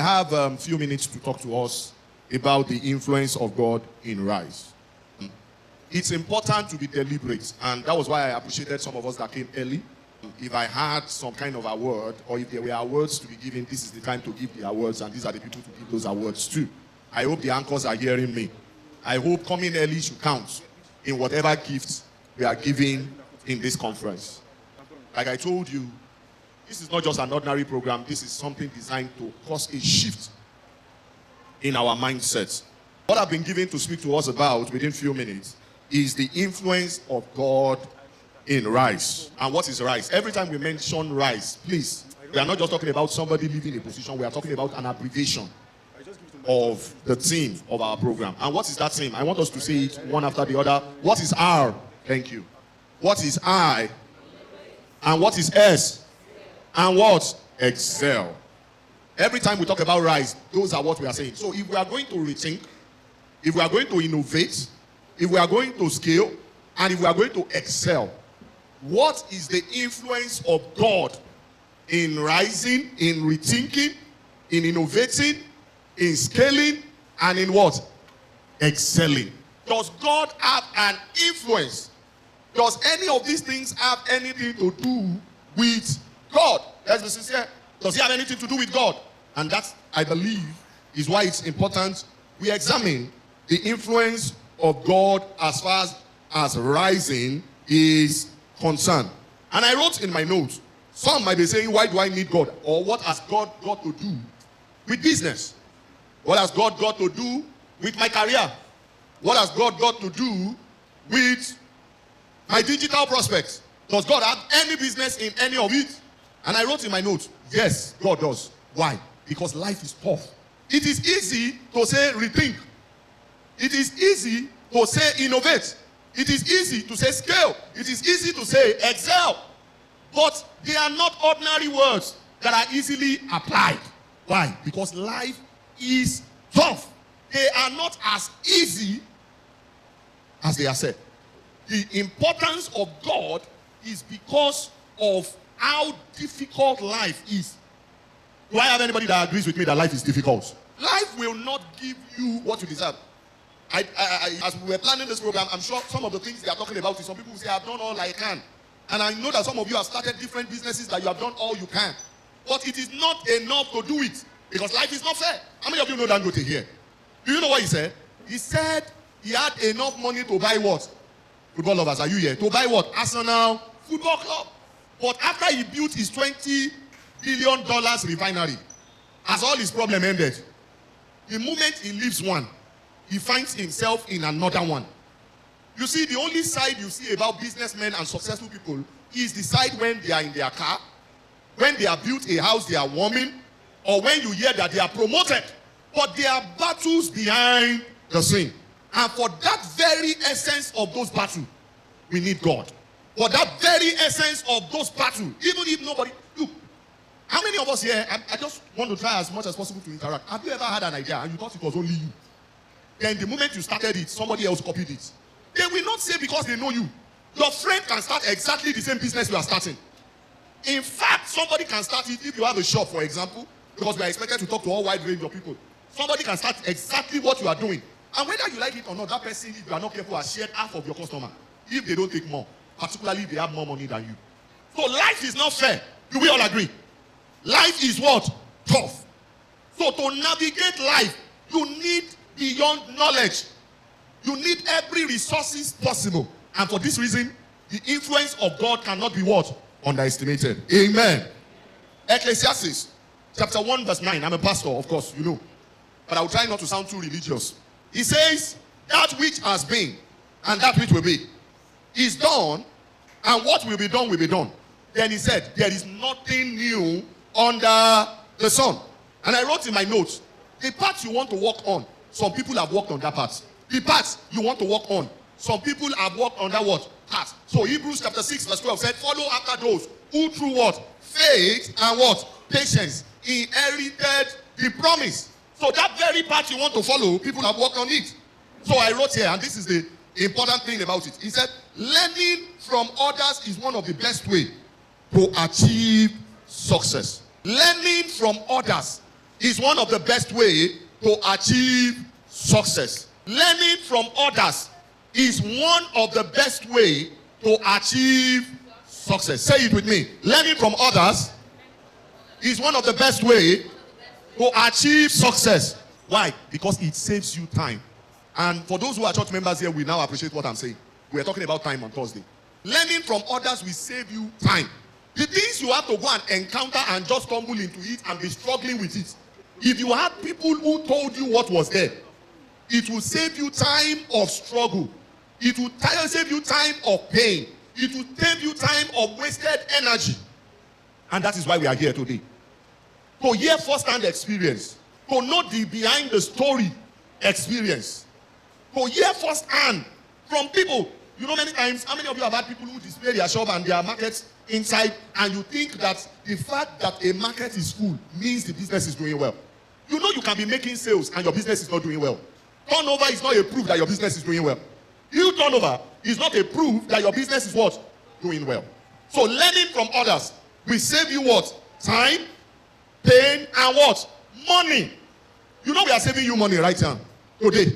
have a few minutes to talk to us about the influence of God in Rise. It's important to be deliberate, and that was why I appreciated some of us that came early. If I had some kind of award, or if there were awards to be given, this is the time to give the awards, and these are the people to give those awards to. I hope the anchors are hearing me. I hope coming early should count in whatever gifts we are giving in this conference. Like I told you, this is not just an ordinary program. This is something designed to cause a shift in our mindset. What I've been given to speak to us about within a few minutes is the influence of God in Rise. And what is Rise? Every time we mention Rise, please, we are not just talking about somebody leaving a position. We are talking about an abbreviation of the theme of our program. And what is that theme? I want us to say it one after the other. What is R? Thank you. What is I? And what is S? And what? Excel. Every time we talk about Rise, those are what we are saying. So if we are going to rethink, if we are going to innovate, if we are going to scale, and if we are going to excel, what is the influence of God in rising, in rethinking, in innovating, in scaling, and in what? Excelling. Does God have an influence? Does any of these things have anything to do with God? Let's be sincere. Does he have anything to do with God? And that, I believe, is why it's important we examine the influence of God as far as rising is concerned. And I wrote in my notes, some might be saying, why do I need God? Or what has God got to do with business? What has God got to do with my career? What has God got to do with my digital prospects? Does God have any business in any of it? And I wrote in my notes, yes, God does. Why? Because life is tough. It is easy to say rethink. It is easy to say innovate. It is easy to say scale. It is easy to say excel. But they are not ordinary words that are easily applied. Why? Because life is tough. They are not as easy as they are said. The importance of God is because of how difficult life is. Do I have anybody that agrees with me that life is difficult? Life will not give you what you deserve. As we were planning this program, I'm sure some of the things they are talking about is some people say, I've done all I can. And I know that some of you have started different businesses that you have done all you can. But it is not enough to do it. Because life is not fair. How many of you know Dangote here? Do you know what he said? He said he had enough money to buy what? Football lovers, are you here? To buy what? Arsenal Football Club. But after he built his $20 billion refinery, has all his problem ended? The moment he leaves one, he finds himself in another one. You see, the only side you see about businessmen and successful people is the side when they are in their car, when they have built a house they are warming, or when you hear that they are promoted. But there are battles behind the scene. And for that very essence of those battles, we need God. For that very essence of those battles, even if nobody... Look, how many of us here, I just want to try as much as possible to interact. Have you ever had an idea and you thought it was only you? Then the moment you started it, somebody else copied it. They will not say because they know you. Your friend can start exactly the same business you are starting. In fact, somebody can start it if you have a shop, for example, because we are expected to talk to all wide range of people. Somebody can start exactly what you are doing. And whether you like it or not, that person, if you are not careful, has shared half of your customer. If they don't take more, particularly if they have more money than you. So life is not fair. Do we all agree? Life is what? Tough. So to navigate life, you need beyond knowledge. You need every resources possible. And for this reason, the influence of God cannot be what? Underestimated. Amen. Ecclesiastes chapter 1 verse 9. I'm a pastor, of course, you know. But I will try not to sound too religious. He says, that which has been and that which will be is done, and what will be done will be done. Then he said, there is nothing new under the sun. And I wrote in my notes, the part you want to work on, some people have worked on that part. The part you want to work on, some people have worked on that what? Part. So Hebrews chapter 6 verse 12 said, follow after those who through what? Faith and what? Patience inherited the promise. So that very part you want to follow, people have worked on it. So I wrote here, and this is the important thing about it. He said, learning from others is one of the best ways to achieve success. Learning from others is one of the best way to achieve success. Learning from others is one of the best way to achieve success. Say it with me. Learning from others is one of the best way to achieve success. Why? Because it saves you time. And for those who are church members here, we now appreciate what I'm saying. We are talking about time on Thursday. Learning from others will save you time. The things you have to go and encounter and just stumble into it and be struggling with it. If you had people who told you what was there, it will save you time of struggle. It will save you time of pain. It will save you time of wasted energy. And that is why we are here today. To hear first-hand experience. To know the behind the story experience. To hear first-hand from people. You know, many times, how many of you have had people who display their shop and their markets inside, and you think that the fact that a market is full means the business is doing well? You know you can be making sales and your business is not doing well. Turnover is not a proof that your business is doing well. Huge turnover is not a proof that your business is what? Doing well. So learning from others will save you what? Time, pain, and what? Money. You know we are saving you money right now, today.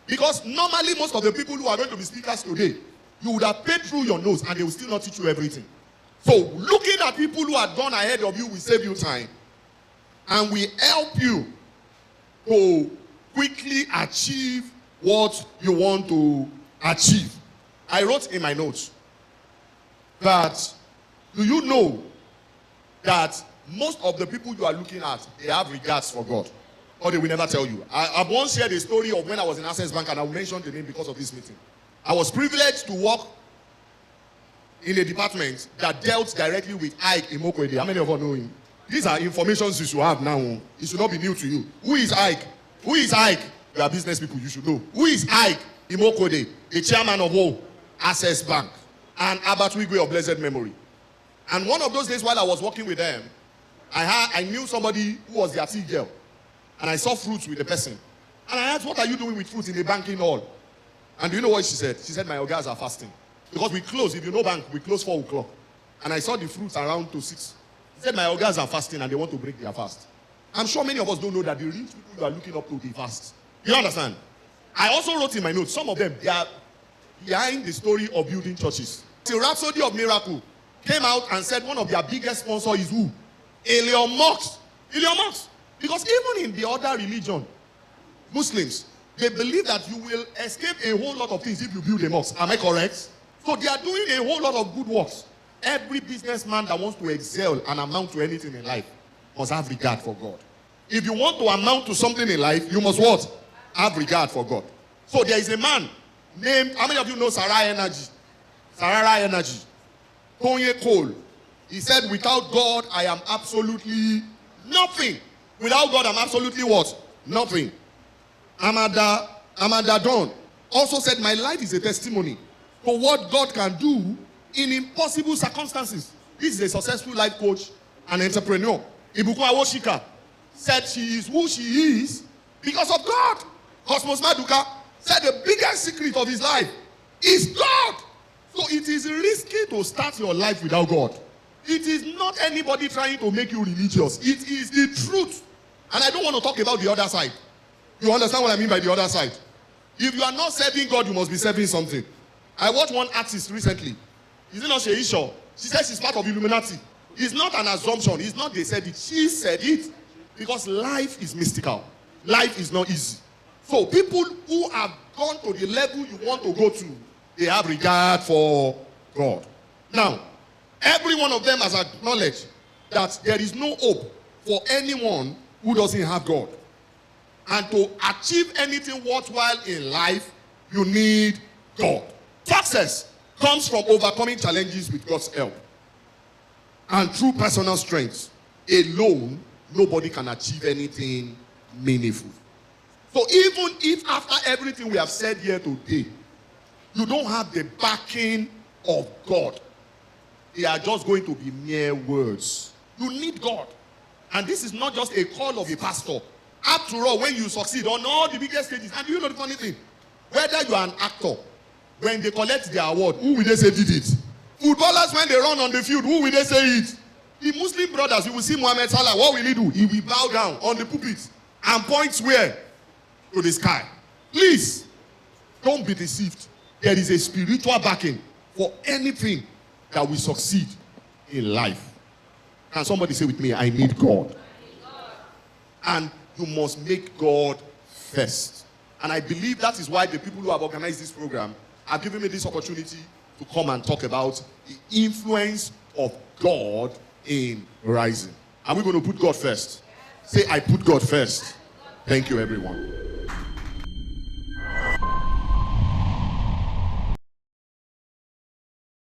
Because normally most of the people who are going to be speakers today, you would have paid through your nose and they will still not teach you everything. So looking at people who have gone ahead of you will save you time and will help you to quickly achieve what you want to achieve. I wrote in my notes that, do you know that most of the people you are looking at, they have regards for God? Or they will never tell you. I've once shared a story of when I was in Access Bank, and I will mention the name because of this meeting. I was privileged to work in a department that dealt directly with Ike Imokwede. How many of you know him? These are informations you should have now. It should not be new to you. Who is Ike? Who is Ike? You are business people, you should know. Who is Ike Imokwede? The chairman of Access Bank and Albert Wigwe of blessed memory. And one of those days while I was working with them, I knew somebody who was their tea girl. And I saw fruits with the person. And I asked, what are you doing with fruits in the banking hall? And do you know what she said? She said, my guys are fasting. Because we close, if you know bank, we close 4 o'clock. And I saw the fruits around to 6. She said, my guys are fasting and they want to break their fast. I'm sure many of us don't know that the rich people you are looking up to, they fast. You understand? I also wrote in my notes, some of them, they are behind the story of building churches. The Rhapsody of Miracle came out and said one of their biggest sponsors is who? Elon Musk. Elon Musk. Because even in the other religion, Muslims, they believe that you will escape a whole lot of things if you build a mosque. Am I correct? So they are doing a whole lot of good works. Every businessman that wants to excel and amount to anything in life must have regard for God. If you want to amount to something in life, you must what? Have regard for God. So there is a man named, how many of you know Sarah Energy? Sarah Energy. Tony Cole. He said, without God, I am absolutely nothing. Without God, I'm absolutely what? Nothing. Amanda Dawn also said, my life is a testimony for what God can do in impossible circumstances. This is a successful life coach and entrepreneur. Ibukun Awoshika said she is who she is because of God. Cosmos Maduka said the biggest secret of his life is God. So it is risky to start your life without God. It is not anybody trying to make you religious. It is the truth. And I don't want to talk about the other side. You understand what I mean by the other side? If you are not serving God, you must be serving something. I watched one artist recently. Is it not Sheisha? She said she's part of Illuminati. It's not an assumption. It's not they said it. She said it because life is mystical. Life is not easy. So people who have gone to the level you want to go to, they have regard for God. Now, every one of them has acknowledged that there is no hope for anyone who doesn't have God. And to achieve anything worthwhile in life, you need God. Success comes from overcoming challenges with God's help. And through personal strength alone, nobody can achieve anything meaningful. So even if after everything we have said here today, you don't have the backing of God, they are just going to be mere words. You need God. And this is not just a call of a pastor. After all, when you succeed on all the biggest stages, and you know the funny thing, whether you are an actor, when they collect their award, who will they say did it? Footballers, when they run on the field, who will they say it? The Muslim brothers, you will see Muhammad Salah, what will he do? He will bow down on the pulpit and point where? To the sky. Please, don't be deceived. There is a spiritual backing for anything that will succeed in life. Can somebody say with me, I need God? And you must make God first. And I believe that is why the people who have organized this program have given me this opportunity to come and talk about the influence of God in rising. Are we going to put God first? Say, I put God first. Thank you, everyone.